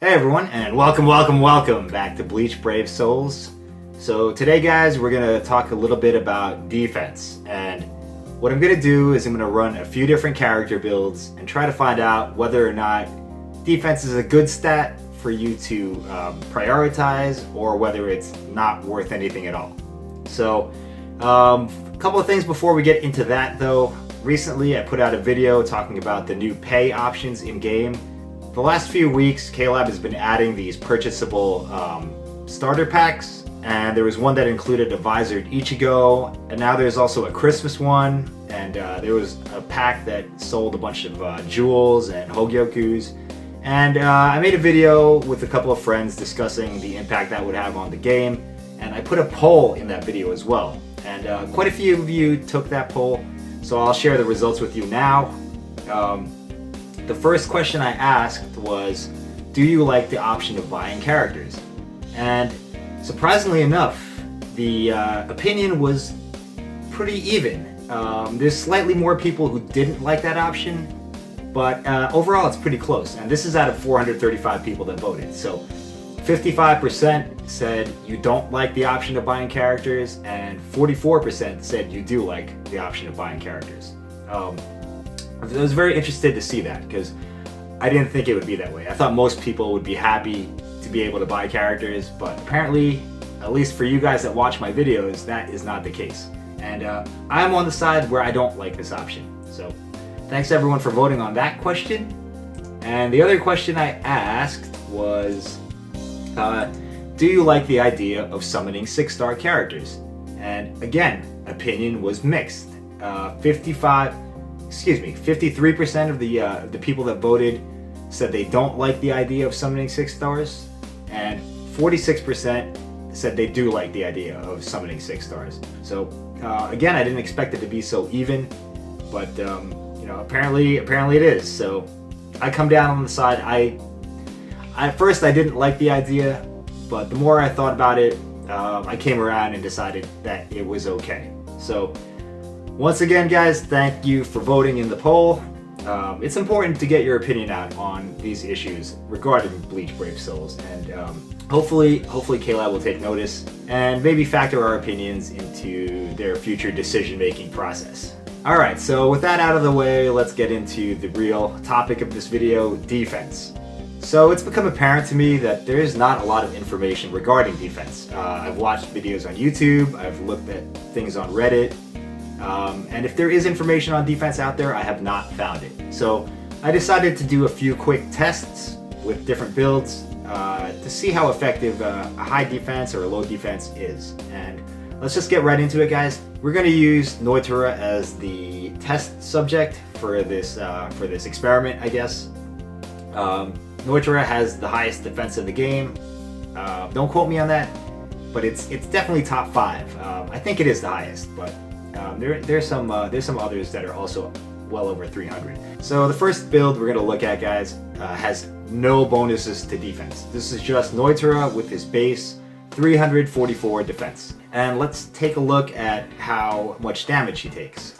Hey everyone, and welcome back to Bleach Brave Souls. So today guys, we're going to talk a little bit about defense, and what I'm going to do is I'm going to run a few different character builds and try to find out whether or not defense is a good stat for you to prioritize, or whether it's not worth anything at all. So a couple of things before we get into that though. Recently I put out a video talking about the new pay options in game. The last few weeks, KLab has been adding these purchasable starter packs, and there was one that included a visored Ichigo, and now there's also a Christmas one, and there was a pack that sold a bunch of jewels and Hogyokus. And I made a video with a couple of friends discussing the impact that would have on the game, and I put a poll in that video as well. And quite a few of you took that poll, so I'll share the results with you now. The first question I asked was, do you like the option of buying characters? And surprisingly enough, the opinion was pretty even. There's slightly more people who didn't like that option, but overall it's pretty close. And this is out of 435 people that voted. So 55% said you don't like the option of buying characters, and 44% said you do like the option of buying characters. I was very interested to see that, because I didn't think it would be that way. I thought most people would be happy to be able to buy characters, but apparently, at least for you guys that watch my videos, that is not the case. And I'm on the side where I don't like this option. So thanks everyone for voting on that question. And the other question I asked was, do you like the idea of summoning 6-star characters? And again, opinion was mixed. 53% of the people that voted said they don't like the idea of summoning 6 stars, and 46% said they do like the idea of summoning 6 stars. So again, I didn't expect it to be so even, but apparently it is. So I come down on the side. At first I didn't like the idea, but the more I thought about it, I came around and decided that it was okay. So once again, guys, thank you for voting in the poll. It's important to get your opinion out on these issues regarding Bleach Brave Souls, and hopefully KLab will take notice and maybe factor our opinions into their future decision-making process. Alright, so with that out of the way, let's get into the real topic of this video, defense. So it's become apparent to me that there is not a lot of information regarding defense. I've watched videos on YouTube, I've looked at things on Reddit, and if there is information on defense out there, I have not found it. So I decided to do a few quick tests with different builds to see how effective a high defense or a low defense is. And let's just get right into it, guys. We're going to use Noitura as the test subject for this experiment, I guess. Noitura has the highest defense in the game. Don't quote me on that, but it's definitely top 5. I think it is the highest, but there's some others that are also well over 300. So the first build we're going to look at, guys, has no bonuses to defense. This is just Noitura with his base 344 defense. And let's take a look at how much damage he takes.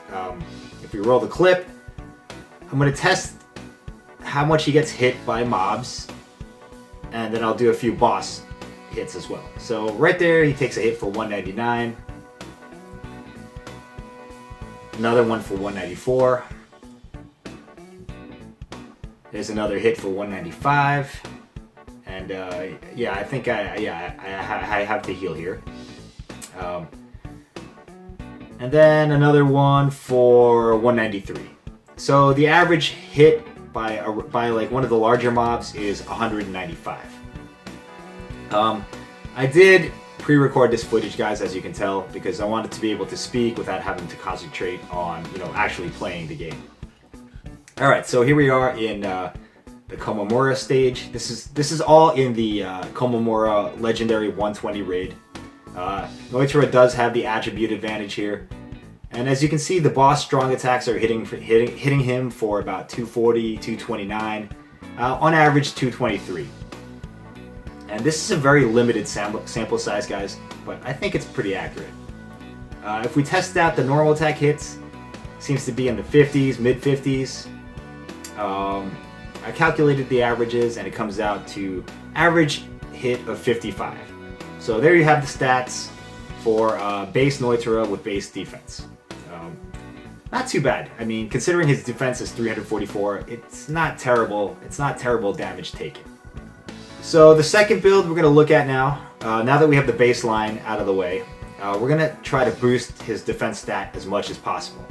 If we roll the clip, I'm going to test how much he gets hit by mobs, and then I'll do a few boss hits as well. So right there, he takes a hit for 199. Another one for 194. There's another hit for 195. And yeah, I think I have to heal here. And then another one for 193. So the average hit by like one of the larger mobs is 195. I did pre-record this footage, guys, as you can tell, because I wanted to be able to speak without having to concentrate on, actually playing the game. Alright, so here we are in the Komamura stage. This is all in the Komamura Legendary 120 raid. Noitura does have the attribute advantage here. And as you can see, the boss strong attacks are hitting him for about 240, 229, on average 223. And this is a very limited sample size, guys, but I think it's pretty accurate. If we test out the normal attack hits, seems to be in the 50s, mid 50s. I calculated the averages and it comes out to average hit of 55. So there you have the stats for base Noitra with base defense. Not too bad. I mean, considering his defense is 344, it's not terrible. It's not terrible damage taken. So the second build we're going to look at now, now that we have the baseline out of the way, we're going to try to boost his defense stat as much as possible.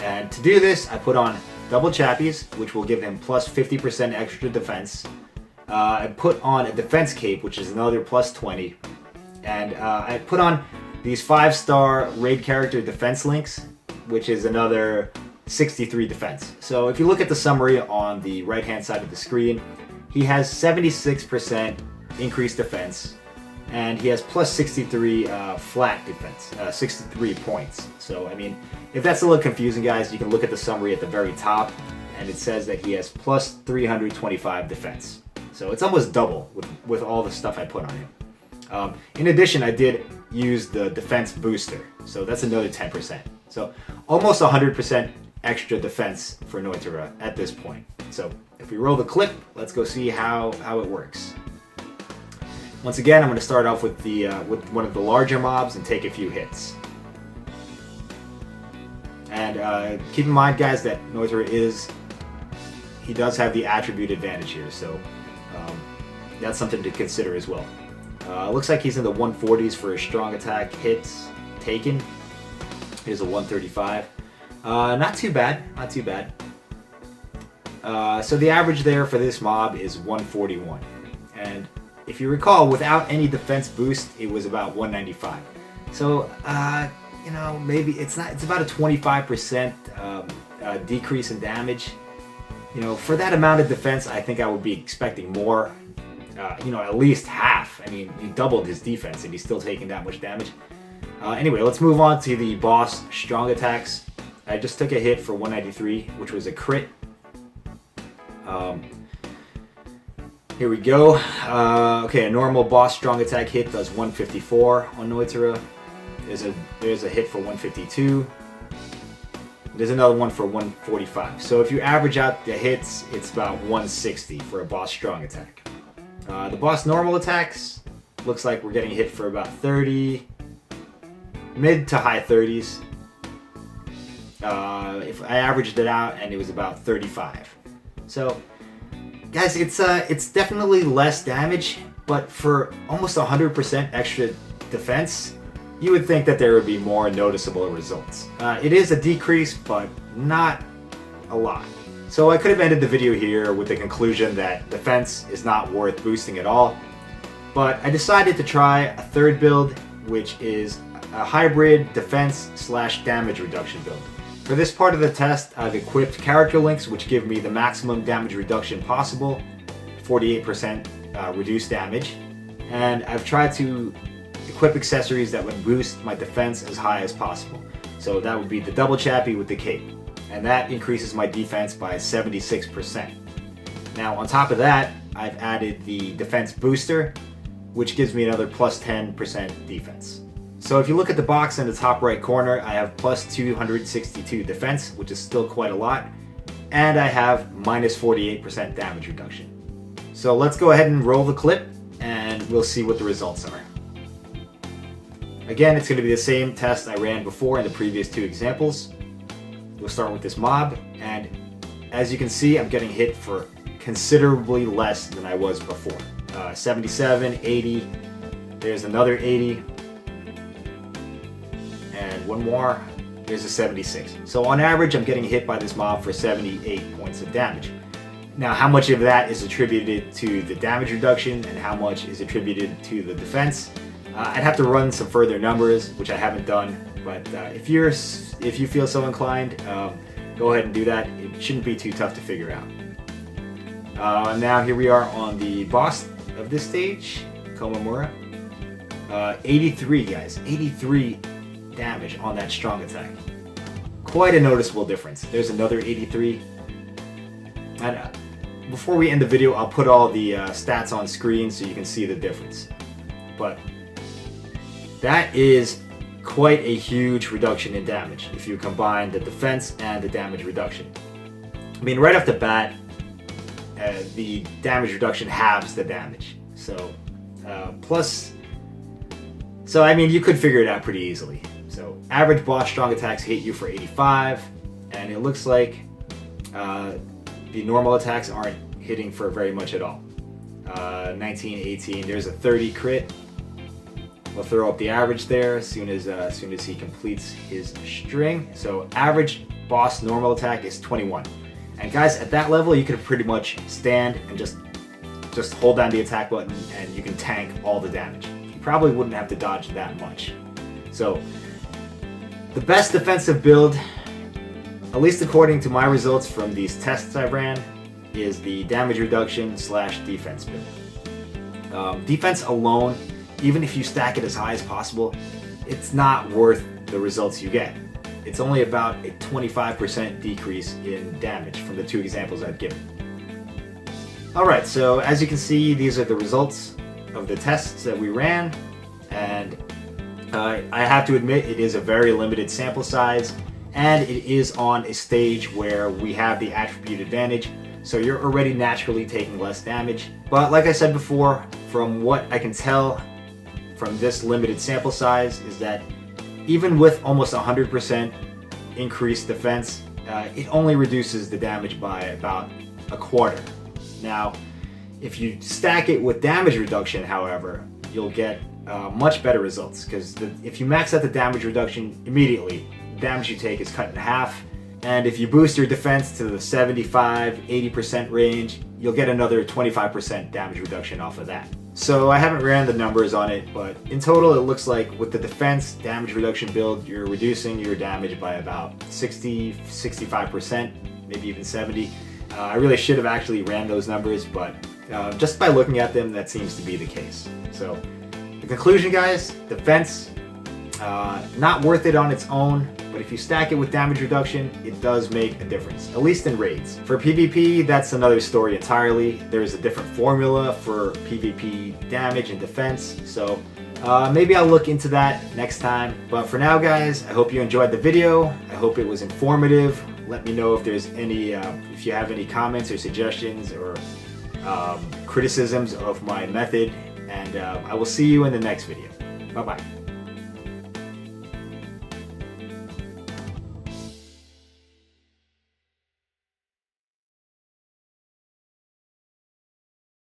And to do this, I put on double chappies, which will give him plus 50% extra defense. I put on a defense cape, which is another plus 20. And I put on these 5-star raid character defense links, which is another 63 defense. So if you look at the summary on the right hand side of the screen, he has 76% increased defense, and he has plus 63 flat defense, 63 points. So I mean, if that's a little confusing, guys, you can look at the summary at the very top, and it says that he has plus 325 defense. So it's almost double with all the stuff I put on him. In addition, I did use the defense booster, so that's another 10%. So almost 100% extra defense for Noitra at this point. So if we roll the clip, let's go see how it works. Once again, I'm going to start off with with one of the larger mobs and take a few hits. And keep in mind, guys, that Noitra he does have the attribute advantage here, so that's something to consider as well. Looks like he's in the 140s for his strong attack hits taken. Here's a 135. Not too bad, not too bad. So the average there for this mob is 141. And if you recall, without any defense boost, it was about 195. So, you know, maybe it's about a 25% decrease in damage. You know, for that amount of defense, I think I would be expecting more. You know, at least half. I mean, he doubled his defense and he's still taking that much damage. Anyway, let's move on to the boss strong attacks. I just took a hit for 193, which was a crit. Here we go. Okay, a normal boss strong attack hit does 154 on Noitra. There's a hit for 152. There's another one for 145. So if you average out the hits, it's about 160 for a boss strong attack. The boss normal attacks, looks like we're getting hit for about 30, mid to high 30s. If I averaged it out, and it was about 35. So, guys, it's definitely less damage, but for almost 100% extra defense, you would think that there would be more noticeable results. It is a decrease, but not a lot. So I could have ended the video here with the conclusion that defense is not worth boosting at all, but I decided to try a third build, which is a hybrid defense/damage reduction build. For this part of the test, I've equipped character links, which give me the maximum damage reduction possible, 48% reduced damage, and I've tried to equip accessories that would boost my defense as high as possible. So that would be the double chappy with the cape, and that increases my defense by 76%. Now on top of that, I've added the defense booster, which gives me another plus 10% defense. So if you look at the box in the top right corner, I have plus 262 defense, which is still quite a lot, and I have minus 48% damage reduction. So let's go ahead and roll the clip, and we'll see what the results are. Again, it's going to be the same test I ran before in the previous two examples. We'll start with this mob, and as you can see, I'm getting hit for considerably less than I was before. 77, 80, there's another 80, and one more, there's a 76. So on average, I'm getting hit by this mob for 78 points of damage. Now, how much of that is attributed to the damage reduction and how much is attributed to the defense? I'd have to run some further numbers, which I haven't done, but if you feel so inclined, go ahead and do that. It shouldn't be too tough to figure out. Now here we are on the boss of this stage, Komamura. 83, guys, 83 damage on that strong attack. Quite a noticeable difference. There's another 83. And before we end the video, I'll put all the stats on screen so you can see the difference. But that is quite a huge reduction in damage if you combine the defense and the damage reduction. I mean, right off the bat, the damage reduction halves the damage. So so I mean, you could figure it out pretty easily. So average boss strong attacks hit you for 85, and it looks like the normal attacks aren't hitting for very much at all. 19, 18. There's a 30 crit. We'll throw up the average there as soon as he completes his string. So average boss normal attack is 21. And guys, at that level, you can pretty much stand and just hold down the attack button, and you can tank all the damage. You probably wouldn't have to dodge that much. So the best defensive build, at least according to my results from these tests I ran, is the damage reduction / defense build. Defense alone, even if you stack it as high as possible, it's not worth the results you get. It's only about a 25% decrease in damage from the 2 examples I've given. Alright, so as you can see, these are the results of the tests that we ran, and I have to admit it is a very limited sample size, and it is on a stage where we have the attribute advantage, so you're already naturally taking less damage. But like I said before, from what I can tell from this limited sample size is that even with almost 100% increased defense, it only reduces the damage by about a quarter. Now, if you stack it with damage reduction, however, you'll get much better results, because if you max out the damage reduction immediately, the damage you take is cut in half, and if you boost your defense to the 75-80% range, you'll get another 25% damage reduction off of that. So I haven't ran the numbers on it, but in total it looks like with the defense damage reduction build, you're reducing your damage by about 60-65%, maybe even 70%. I really should have actually ran those numbers, but just by looking at them, that seems to be the case. So the conclusion, guys, defense, not worth it on its own, but if you stack it with damage reduction, it does make a difference, at least in raids. For PvP, that's another story entirely. There's a different formula for PvP damage and defense, so maybe I'll look into that next time. But for now, guys, I hope you enjoyed the video. I hope it was informative. Let me know if there's any, if you have any comments or suggestions or criticisms of my method, and I will see you in the next video. Bye-bye.